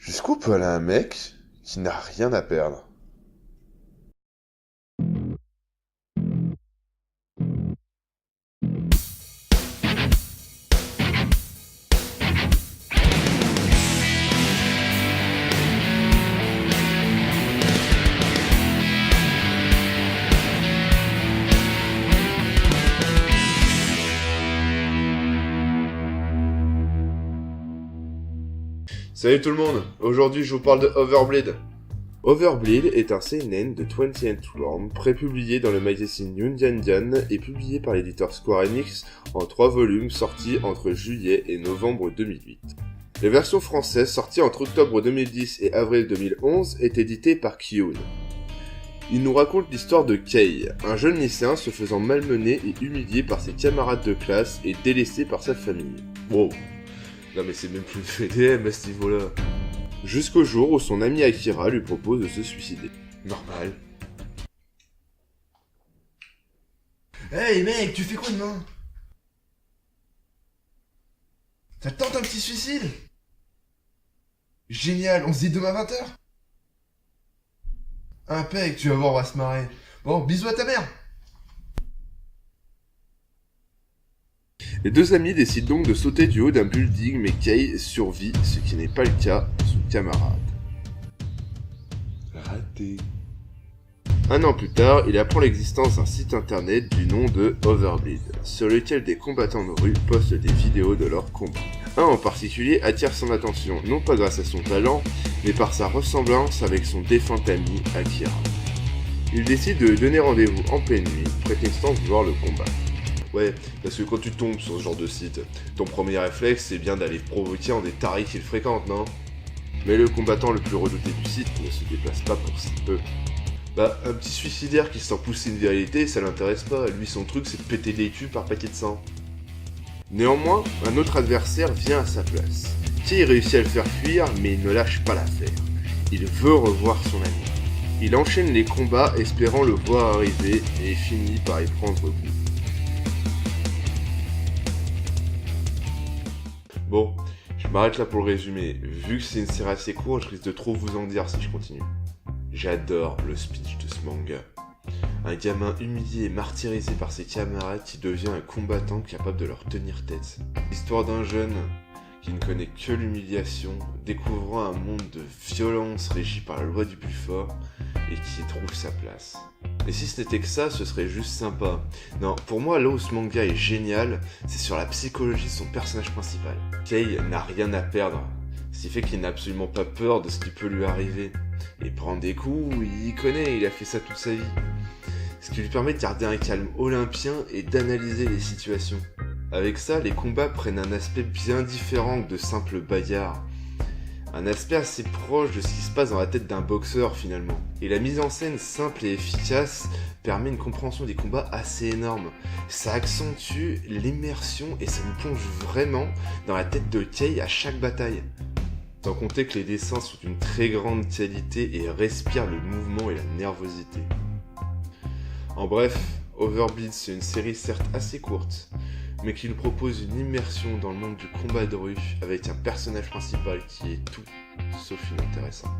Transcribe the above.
Jusqu'où peut aller un mec qui n'a rien à perdre? Salut tout le monde, aujourd'hui je vous parle de Overbleed. Overbleed est un seinen de 20th Realm, prépublié dans le magazine Young Indian et publié par l'éditeur Square Enix en 3 volumes sortis entre juillet et novembre 2008. La version française sortie entre octobre 2010 et avril 2011 est éditée par Kiyun. Il nous raconte l'histoire de Kei, un jeune lycéen se faisant malmener et humilié par ses camarades de classe et délaissé par sa famille. Wow. Non mais c'est même plus une VDM à ce niveau-là. Jusqu'au jour où son ami Akira lui propose de se suicider. Normal. Hey mec, tu fais quoi demain? Ça te tente un petit suicide? Génial, on se dit demain 20h? Impec, tu vas voir, on va se marrer. Bon, bisous à ta mère. Les deux amis décident donc de sauter du haut d'un building, mais Kei survit, ce qui n'est pas le cas de son camarade. Raté. Un an plus tard, il apprend l'existence d'un site internet du nom de Overbleed, sur lequel des combattants de rue postent des vidéos de leurs combats. Un en particulier attire son attention, non pas grâce à son talent, mais par sa ressemblance avec son défunt ami Akira. Il décide de lui donner rendez-vous en pleine nuit, prétextant vouloir le combattre. Ouais, parce que quand tu tombes sur ce genre de site, ton premier réflexe c'est bien d'aller provoquer en des tarés qu'il fréquente, non? Mais le combattant le plus redouté du site ne se déplace pas pour si peu. Bah, un petit suicidaire qui se sent pousser une vérité, ça l'intéresse pas, lui son truc c'est de péter des culs par paquet de sang. Néanmoins, un autre adversaire vient à sa place. Kei réussit à le faire fuir, mais il ne lâche pas l'affaire. Il veut revoir son ami. Il enchaîne les combats espérant le voir arriver et finit par y prendre goût. Bon, je m'arrête là pour le résumé. Vu que c'est une série assez courte, je risque de trop vous en dire si je continue. J'adore le speech de ce manga. Un gamin humilié et martyrisé par ses camarades qui devient un combattant capable de leur tenir tête. L'histoire d'un jeune qui ne connaît que l'humiliation, découvrant un monde de violence régi par la loi du plus fort et qui y trouve sa place. Et si ce n'était que ça, ce serait juste sympa. Non, pour moi, là où ce manga est génial, c'est sur la psychologie de son personnage principal. Kei n'a rien à perdre, ce qui fait qu'il n'a absolument pas peur de ce qui peut lui arriver. Et prendre des coups, il y connaît, il a fait ça toute sa vie. Ce qui lui permet de garder un calme olympien et d'analyser les situations. Avec ça, les combats prennent un aspect bien différent que de simples bagarres. Un aspect assez proche de ce qui se passe dans la tête d'un boxeur finalement. Et la mise en scène simple et efficace permet une compréhension des combats assez énorme. Ça accentue l'immersion et ça nous plonge vraiment dans la tête de Kei à chaque bataille. Sans compter que les dessins sont d'une très grande qualité et respirent le mouvement et la nervosité. En bref, Overbleed c'est une série certes assez courte, mais qui nous propose une immersion dans le monde du combat de rue avec un personnage principal qui est tout sauf inintéressant.